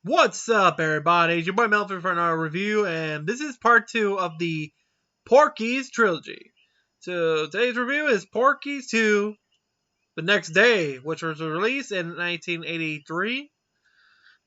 What's up, everybody? It's your boy Melvin for another review, and this is part 2 of the Porky's Trilogy. So today's review is Porky's 2 The Next Day, which was released in 1983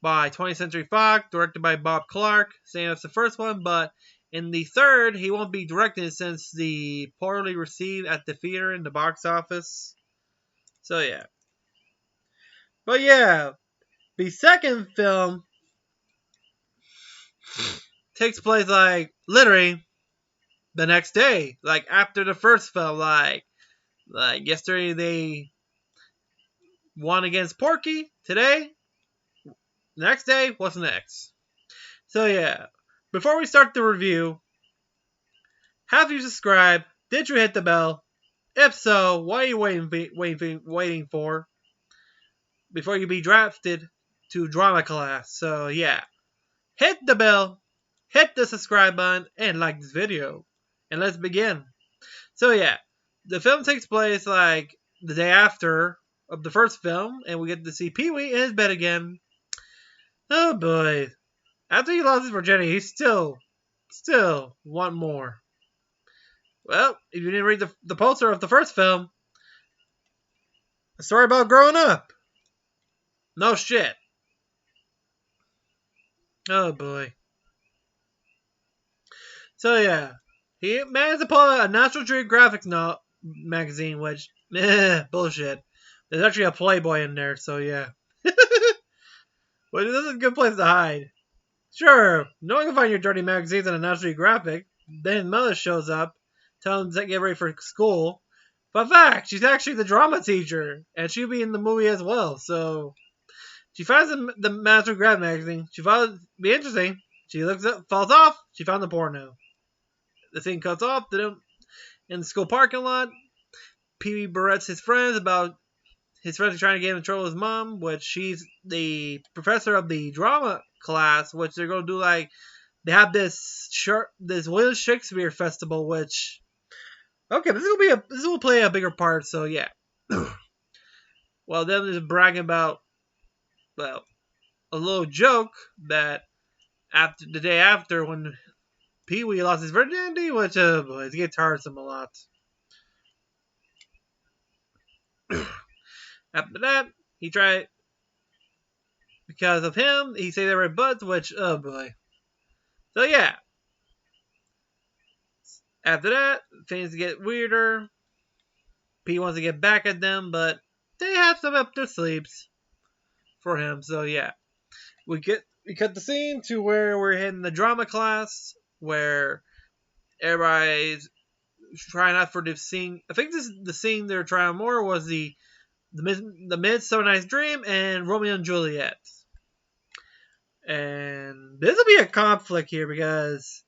by 20th Century Fox, directed by Bob Clark, same as the first one, but in the third, he won't be directing it since the poorly received at the theater in the box office. So yeah. But yeah, the second film takes place like literally the next day, like after the first film, like yesterday they won against Porky. Today, the next day, what's next? So yeah, before we start the review, have you subscribed? Did you hit the bell? If so, what are you waiting for before you be drafted to drama class? So yeah, hit the bell, hit the subscribe button, and like this video, and let's begin. So yeah, the film takes place like the day after of the first film, and we get to see Pee-wee in his bed again. Oh boy. After he lost his virginity, he still want more. Well, if you didn't read the poster of the first film, a story about growing up. No shit. Oh boy. So yeah, he managed to pull out a National Geographic magazine, which, bullshit. There's actually a Playboy in there, so yeah. But this is a good place to hide. Sure, no one can find your dirty magazines in a National Geographic. Then mother shows up, telling them to get ready for school. Fun fact, she's actually the drama teacher, and she'll be in the movie as well. So she finds the National Geographic magazine. She found it be interesting. She looks up, falls off. She found the porno. The scene cuts off. In the school parking lot, Pee-wee berates his friends about his friends are trying to get him in trouble with his mom, which she's the professor of the drama class, which they're going to do like, they have this William Shakespeare festival, which, okay, this will play a bigger part, so yeah. Well, then there's bragging about, well, a little joke that after the day after when Pee-wee lost his virginity, which, boy, it gets tiresome a lot. After that, he tried, because of him, he said they were butts, which, oh boy. So yeah. After that, things get weirder. Pete wants to get back at them, but they have some up their sleeves for him. So yeah. We cut the scene to where we're in the drama class, where everybody's trying out for the scene. I think the scene they're trying more was the Midsummer Night's Dream and Romeo and Juliet. And this will be a conflict here because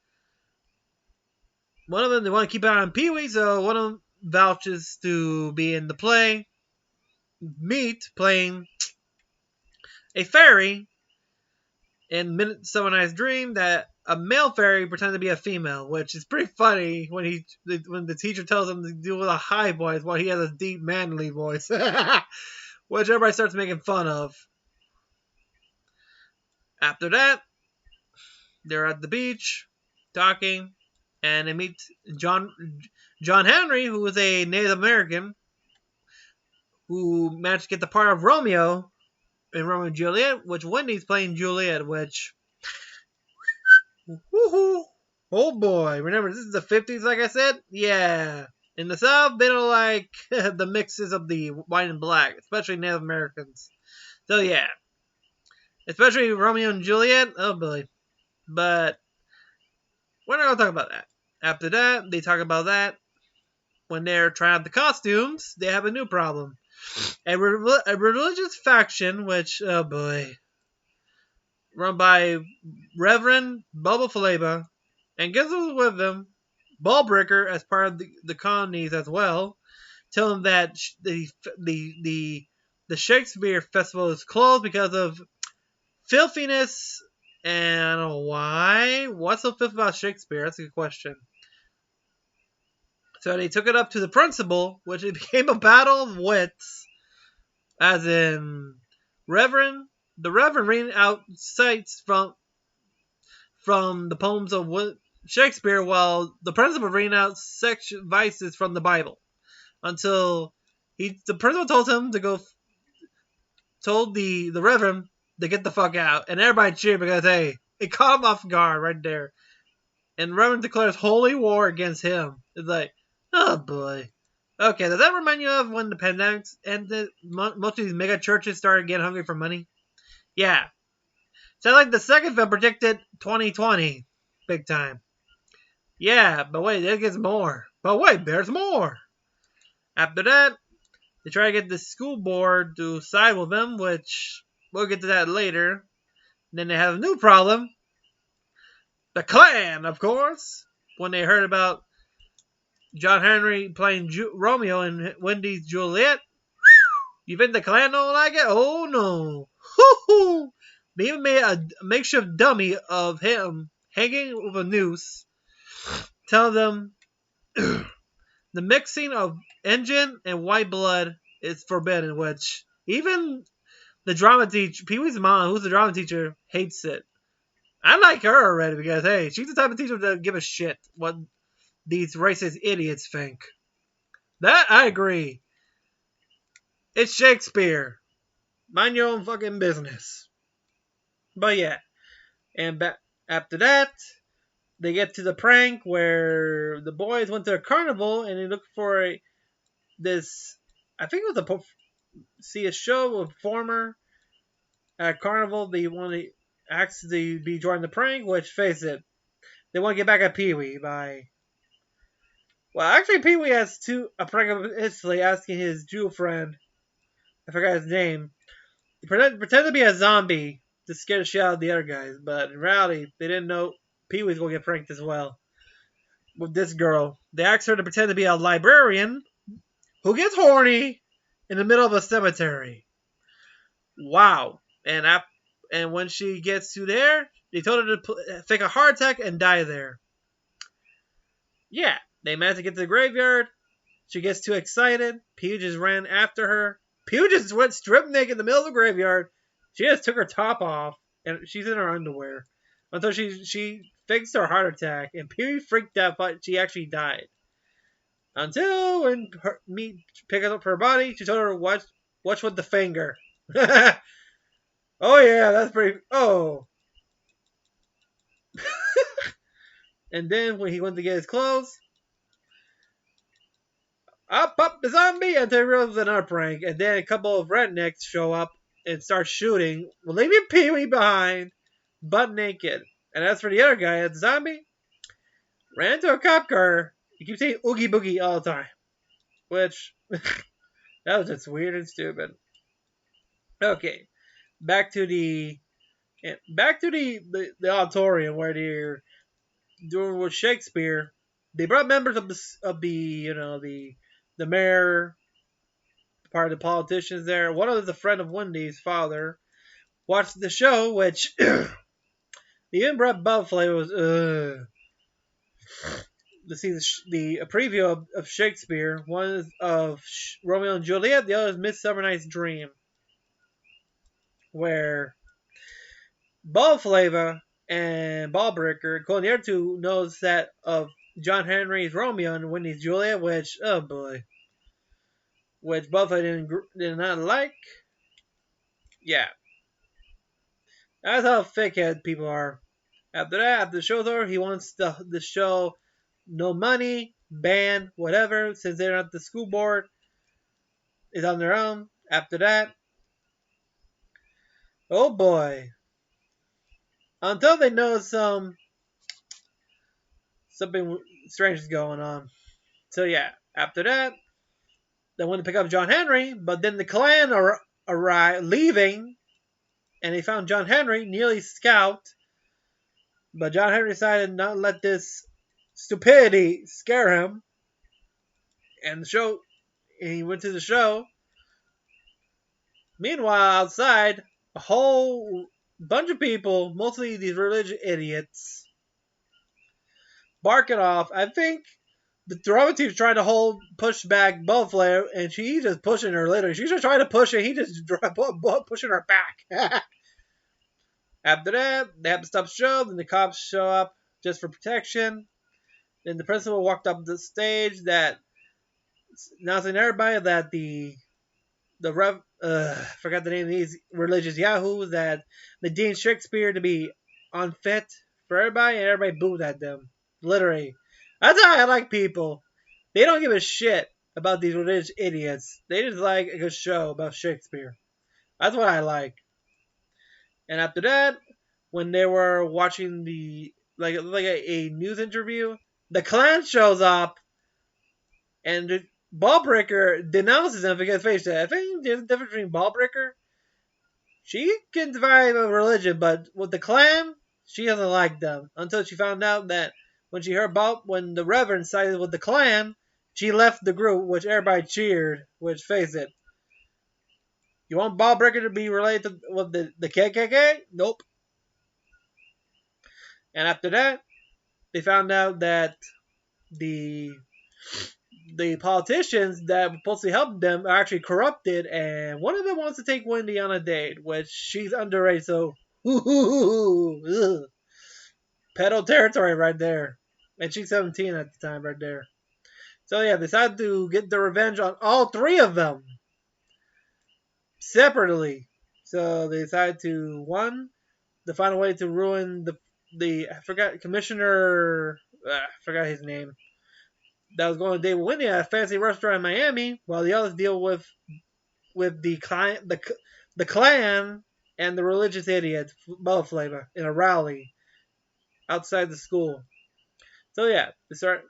one of them, they want to keep an eye on Pee-wee, so one of them vouches to be in the play, playing a fairy in Midsummer Night's Dream, that a male fairy pretends to be a female, which is pretty funny when the teacher tells him to do with a high voice while he has a deep manly voice, which everybody starts making fun of. After that, they're at the beach talking, and they meet John Henry, who is a Native American who managed to get the part of Romeo in Romeo and Juliet, which Wendy's playing Juliet, which, woohoo, oh boy. Remember, this is the 50s, like I said? Yeah. In the South, they don't like the mixes of the white and black, especially Native Americans. So yeah. Especially Romeo and Juliet, oh boy. But we're not going to talk about that. After that, they talk about that. When they're trying out the costumes, they have a new problem. A religious faction, which, oh boy, run by Reverend Bubba Faleba, and gets with them Ballbreaker as part of the colonies as well. Tell them that the Shakespeare Festival is closed because of filthiness. And why? What's so filthy about Shakespeare? That's a good question. So they took it up to the principal, which it became a battle of wits. As in, Reverend the Reverend reading out sites from the poems of Shakespeare, while the principal reading out section vices from the Bible. Until the principal told him to go, told the Reverend to get the fuck out, and everybody cheered because hey, it caught him off guard right there. And Reverend declares holy war against him. It's like, oh boy. Okay, does that remind you of when the pandemic ended? Most of these mega churches started getting hungry for money. Yeah, sounds like the second film predicted 2020, big time. Yeah, but wait, there gets more. But wait, there's more. After that, they try to get the school board to side with them, which we'll get to that later. Then they have a new problem. The Klan, of course. When they heard about John Henry playing Romeo and Wendy's Juliet. You think the Klan don't like it? Oh no. Hoo-hoo. They even made a makeshift dummy of him hanging with a noose. Tell them the mixing of Indian and white blood is forbidden, which even the drama teacher, Pee Wee's mom, who's the drama teacher, hates it. I like her already because, hey, she's the type of teacher that give a shit what these racist idiots think. That, I agree. It's Shakespeare. Mind your own fucking business. But yeah. And after that, they get to the prank where the boys went to a carnival and they looked for this, I think it was see a show of a performer at carnival. They want to actually be joining the prank, which, face it, they want to get back at Pee Wee by... Well, actually, Pee Wee has a prank of instantly asking his Jew friend, I forgot his name, to pretend to be a zombie to scare the shit out of the other guys. But in reality, they didn't know Pee Wee's going to get pranked as well with this girl. They asked her to pretend to be a librarian who gets horny in the middle of a cemetery. Wow. And when she gets to there, they told her to fake a heart attack and die there. Yeah, they managed to get to the graveyard. She gets too excited. Pee just ran after her. Pee just went strip naked in the middle of the graveyard. She just took her top off, and she's in her underwear. Until she fakes her heart attack, and Pee freaked out, but she actually died. Until when me picked up her body, she told her, watch with the finger. Oh yeah, that's pretty... Oh. And then when he went to get his clothes, up the zombie, and they realized another prank. And then a couple of rednecks show up and start shooting, leaving Pee Wee behind, butt naked. And as for the other guy, the zombie, ran into a cop car. He keeps saying oogie boogie all the time, which that was just weird and stupid. Okay, back to the auditorium where they're doing with Shakespeare. They brought members of the mayor, part of the politicians there. One of them is a friend of Wendy's father. Watched the show, which they even brought Bub Flavor was to see a preview of Shakespeare. One is of Romeo and Juliet. The other is Midsummer Night's Dream, where Ball Flavor and Ballbreaker, according to the other two, knows that of John Henry's Romeo and Wendy's Juliet, which, oh boy, which Buffett did not like. Yeah, that's how thickhead people are. After the show's over, he wants the show no money, ban, whatever, since they're not the school board, is on their own. After that, oh boy. Until they know something strange is going on. So yeah, after that, they went to pick up John Henry, but then the Klan arrived, leaving, and they found John Henry nearly scalped. But John Henry decided not to let this stupidity scare him. And he went to the show. Meanwhile, outside, a whole bunch of people, mostly these religious idiots, barking off. I think the drama team's trying to push back Buffalo, and she's just pushing her literally. She's just trying to push it. He just pushing her back. After that, they have to stop the show. Then the cops show up just for protection. Then the principal walked up the stage that announcing to everybody that the rev forgot the name of these religious yahoos that they deemed Shakespeare to be unfit for everybody, and everybody booed at them. Literally, that's how I like people. They don't give a shit about these religious idiots. They just like a good show about Shakespeare. That's what I like. And after that, when they were watching the like a news interview, the Klan shows up and the Ballbreaker denounces him because face it, I think there's a difference between Ballbreaker. She can survive a religion, but with the Klan, she doesn't like them until she found out that when she heard about when the Reverend sided with the Klan, she left the group, which everybody cheered. Which face it, you want Ballbreaker to be related with the KKK? Nope. And after that, they found out that the the politicians that were supposed to help them are actually corrupted, and one of them wants to take Wendy on a date, which she's underage, so pedo territory right there. And she's 17 at the time, right there. So yeah, they decided to get their revenge on all three of them separately. So they decided to find a way to ruin the I forgot Commissioner, I forgot his name, that was going to date with Wendy at a fancy restaurant in Miami, while the others deal with the client, the Klan and the religious idiot Bella Flavor in a rally outside the school. So yeah, they start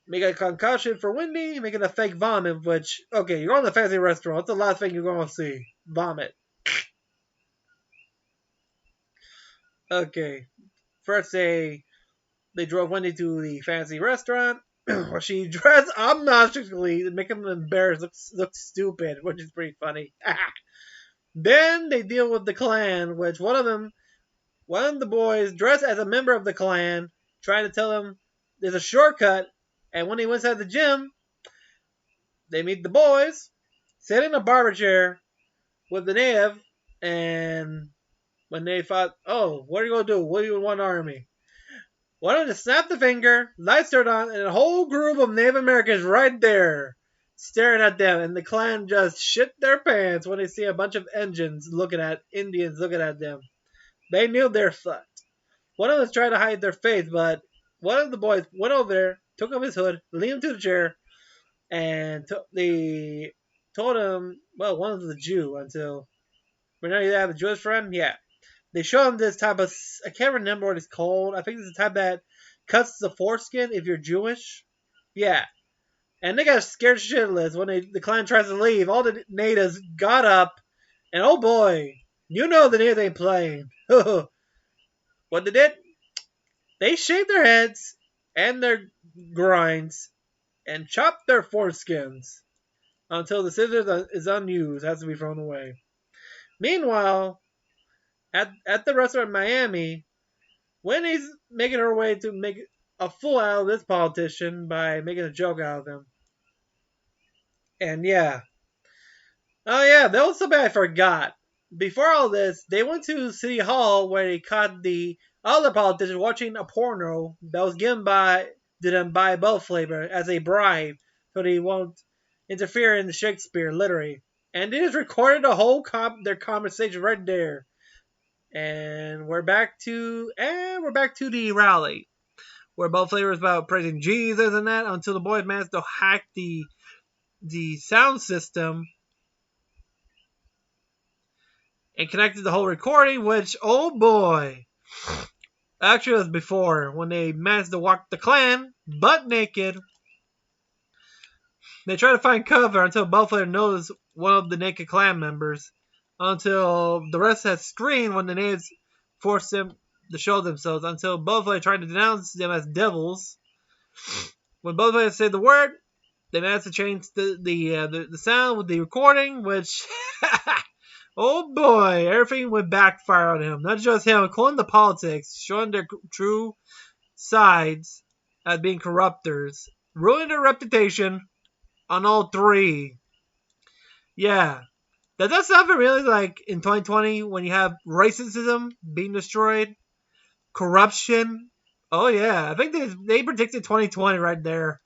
making a concussion for Wendy, making a fake vomit. Which okay, you're on the fancy restaurant. What's the last thing you're going to see? Vomit. Okay, first they drove Wendy to the fancy restaurant. Where she dressed obnoxiously to make him embarrassed, look stupid, which is pretty funny. Then they deal with the Klan, which one of the boys dressed as a member of the Klan, trying to tell him there's a shortcut. And when he went inside the gym, they meet the boys, sit in a barber chair with the native, and when they thought, oh, what are you going to do? What do you want army? One of them just snapped the finger, lights turned on, and a whole group of Native Americans right there staring at them. And the Klan just shit their pants when they see a bunch of Indians looking at them. They knew they're fucked. One of them tried to hide their face, but one of the boys went over there, took off his hood, leaned him to the chair, and they told him, well, one was a Jew until, we know you have a Jewish friend? Yeah. They show him this type of, I can't remember what it's called. I think it's the type that cuts the foreskin if you're Jewish. Yeah. And they got scared shitless when the Klan tries to leave. All the natives got up, and oh boy, you know the natives ain't playing. What they did? They shaved their heads and their grinds and chopped their foreskins until the scissors is unused, has to be thrown away. Meanwhile, at the restaurant in Miami, Wendy's making her way to make a fool out of this politician by making a joke out of him. And yeah. Oh yeah, that was something I forgot. Before all this, they went to City Hall where they caught the other politician watching a porno that was given to them by Bell Flavor as a bribe so they won't interfere in the Shakespeare literary. And they just recorded their conversation right there. And we're back to the rally where Bell Flavor is about praising Jesus and that until the boys managed to hack the sound system and connected the whole recording, which, oh boy. Actually, it was before, when they managed to walk the Klan butt naked. They try to find cover until Bellflair noticed one of the naked Klan members, until the rest had screamed when the natives forced them to show themselves, until Bellflair tried to denounce them as devils. When Bellflair said the word, they managed to change the sound with the recording, which... Oh boy, everything would backfire on him. Not just him, including the politics, showing their true sides as being corruptors, ruining their reputation on all three. Yeah. Does that stuff really like in 2020 when you have racism being destroyed, corruption? Oh yeah, I think they predicted 2020 right there.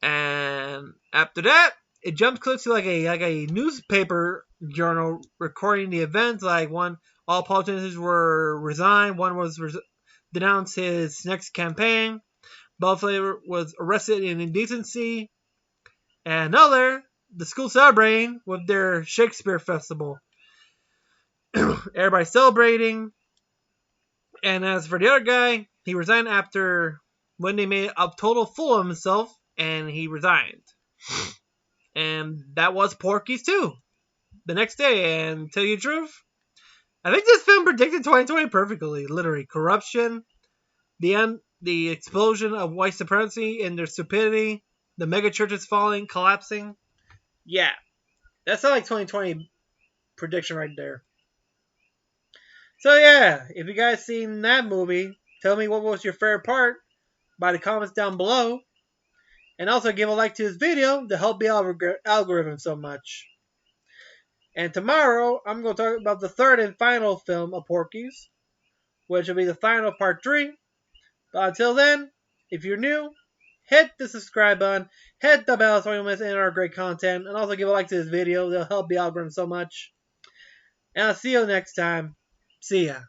And after that, it jumps close to like a newspaper journal recording the events. Like one, all politicians were resigned. One was denounced his next campaign. Bellflower was arrested in indecency. And another, the school celebrating with their Shakespeare festival. Everybody celebrating. And as for the other guy, he resigned after when they made a total fool of himself, and he resigned. And that was Porky's too. The next day, and to tell you the truth, I think this film predicted 2020 perfectly. Literally, corruption, the explosion of white supremacy and their stupidity, the mega churches falling, collapsing. Yeah, that's not like 2020 prediction right there. So yeah, if you guys seen that movie, tell me what was your favorite part by the comments down below. And also give a like to this video to help the algorithm so much. And tomorrow, I'm going to talk about the third and final film of Porky's, which will be the final part 3. But until then, if you're new, hit the subscribe button, hit the bell so you don't miss any of our great content, and also give a like to this video. They'll help the algorithm so much. And I'll see you next time. See ya.